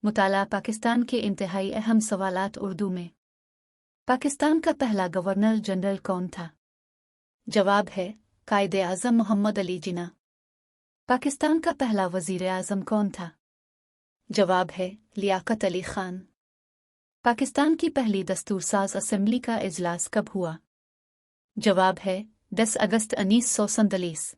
मुताला पाकिस्तान के इंतहाई अहम सवालात उर्दू में। पाकिस्तान का पहला गवर्नर जनरल कौन था? जवाब है कायदे आज़म मोहम्मद अली जिन्ना। पाकिस्तान का पहला वज़ीर आज़म कौन था? जवाब है लियाकत अली खान। पाकिस्तान की पहली दस्तूरसाज असेंबली का इजलास कब हुआ? जवाब है 10 अगस्त 1947।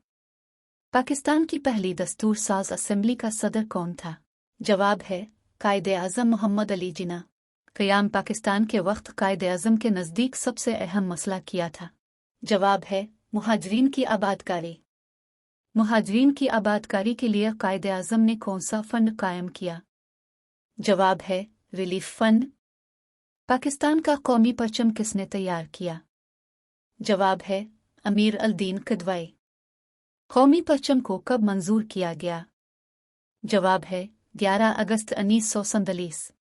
पाकिस्तान की पहली दस्तूरसाज असेंबली का सदर कौन था? जवाब है कायदे आज़म मोहम्मद अली जिन्ना। क़याम पाकिस्तान के वक्त कायदे आज़म के नज़दीक सबसे अहम मसला किया था? जवाब है मुहाजिरीन की आबादकारी। मुहाजिरीन की आबादकारी के लिए कायदे आज़म ने कौन सा फ़ंड कायम किया? जवाब है रिलीफ फ़ंड। पाकिस्तान का कौमी परचम किसने तैयार किया? जवाब है अमीर अल-दीन किदवाई। कौमी परचम को कब मंजूर किया गया? जवाब है 11 अगस्त 1947।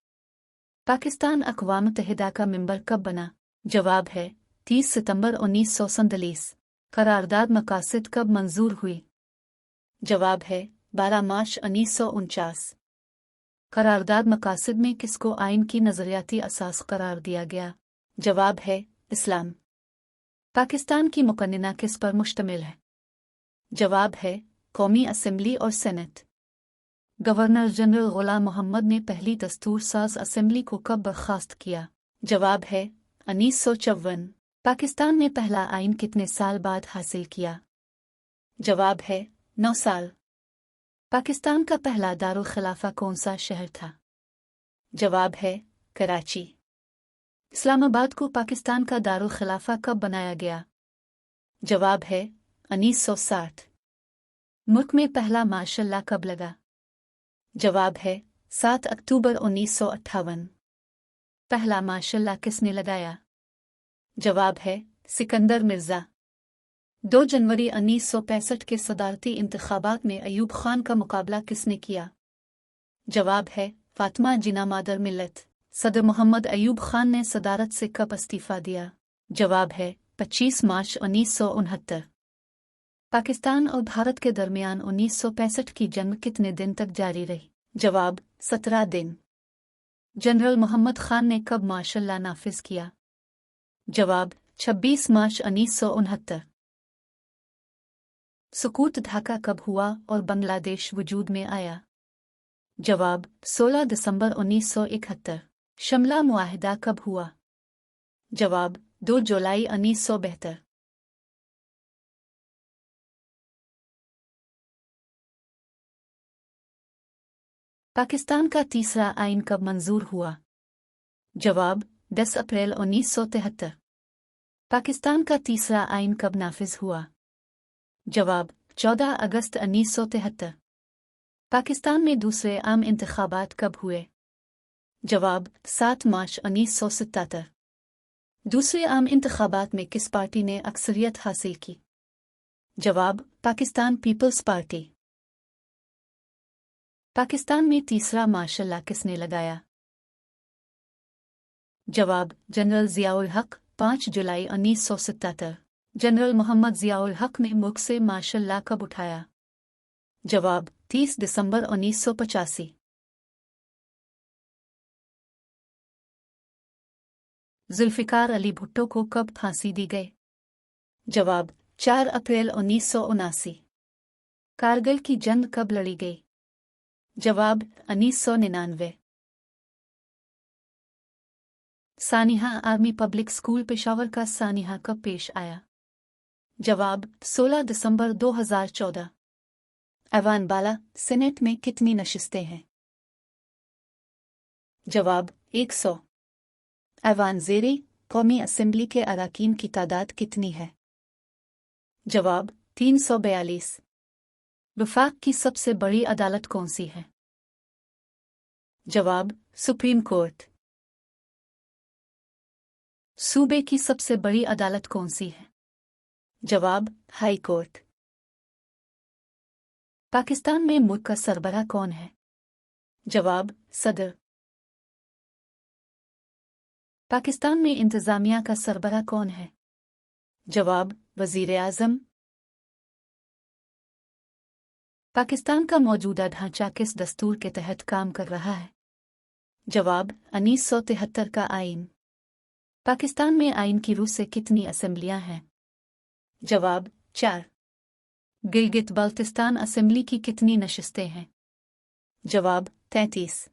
पाकिस्तान अक़वाम मुत्तहिदा का मेंबर कब बना? जवाब है 30 सितंबर 1947। करारदाद मकासद कब मंजूर हुई? जवाब है 12 मार्च 1949। करारदाद मकासद में किसको आइन की नज़रियाती असास करार दिया गया? जवाब है इस्लाम। पाकिस्तान की मुकन्निना किस पर मुश्तमिल है? जवाब है कौमी असेंबली और सेनेट। गवर्नर जनरल ग़ुलाम मोहम्मद ने पहली दस्तूरसाज असेंबली को कब बर्खास्त किया? जवाब है 1954। पाकिस्तान ने पहला आइन कितने साल बाद हासिल किया? जवाब है 9 साल। पाकिस्तान का पहला दारुल खिलाफा कौन सा शहर था? जवाब है कराची। इस्लामाबाद को पाकिस्तान का दारुल खिलाफा कब बनाया गया? जवाब है 1960। मुल्क में पहला मार्शल लॉ कब लगा? जवाब है 7 अक्टूबर 1958। पहला मार्शल लॉ किसने लगाया? जवाब है सिकंदर मिर्ज़ा। 2 जनवरी 1965 के सदारती इंतखाबात में अयूब खान का मुकाबला किसने किया? जवाब है फातिमा जिन्ना मादर मिल्लत। सदर मोहम्मद अयूब खान ने सदारत से कब इस्तीफ़ा दिया? जवाब है 25 मार्च 1969। पाकिस्तान और भारत के दरमियान 1965 की जंग कितने दिन तक जारी रही? जवाब 17 दिन। जनरल मोहम्मद खान ने कब मार्शल लॉ नाफिज किया? जवाब 26 मार्च 1969। सुकूत ढाका कब हुआ और बांग्लादेश वजूद में आया? जवाब 16 दिसंबर 1971। शिमला मुआहिदा कब हुआ? जवाब 2 जुलाई 1972। पाकिस्तान का तीसरा आइन कब मंजूर हुआ? जवाब 10 अप्रैल 1973। पाकिस्तान का तीसरा आइन कब नाफिज हुआ? जवाब 14 अगस्त 1973। पाकिस्तान में दूसरे आम इंतखाबात कब हुए? जवाब 7 मार्च 1977। दूसरे आम इंतखाबात में किस पार्टी ने अक्सरियत हासिल की? जवाब पाकिस्तान पीपल्स पार्टी। पाकिस्तान में तीसरा मार्शल लॉ किसने लगाया? जवाब जनरल ज़ियाउल हक 5 जुलाई 1977। जनरल मोहम्मद ज़ियाउल हक ने मुल्क से मार्शल लॉ कब उठाया? जवाब 30 दिसंबर 1985। जुल्फ़िकार अली भुट्टो को कब फांसी दी गई? जवाब 4 अप्रैल 1979। कारगिल की जंग कब लड़ी गई? जवाब 1999। सानिहा आर्मी पब्लिक स्कूल पेशावर का सानिहा कब पेश आया? जवाब 16 दिसंबर 2014। ऐवान बाला सेनेट में कितनी नशिस्तें हैं? जवाब 100। ऐवान ज़ेरे कौमी असेंबली के अराकीन की तादाद कितनी है? जवाब 342। वफाक की सबसे बड़ी अदालत कौन सी है? जवाब सुप्रीम कोर्ट। सूबे की सबसे बड़ी अदालत कौन सी है? जवाब हाई कोर्ट। पाकिस्तान में मुल्क का सरबराह कौन है? जवाब सदर। पाकिस्तान में इंतजामिया का सरबराह कौन है? जवाब वजीर आज़म। पाकिस्तान का मौजूदा ढांचा किस दस्तूर के तहत काम कर रहा है? जवाब 1973 का आइन। पाकिस्तान में आइन की रूह से कितनी असेंबलियां हैं? जवाब 4। गिलगित बाल्टिस्तान असेंबली की कितनी नशिस्तें हैं? जवाब 33।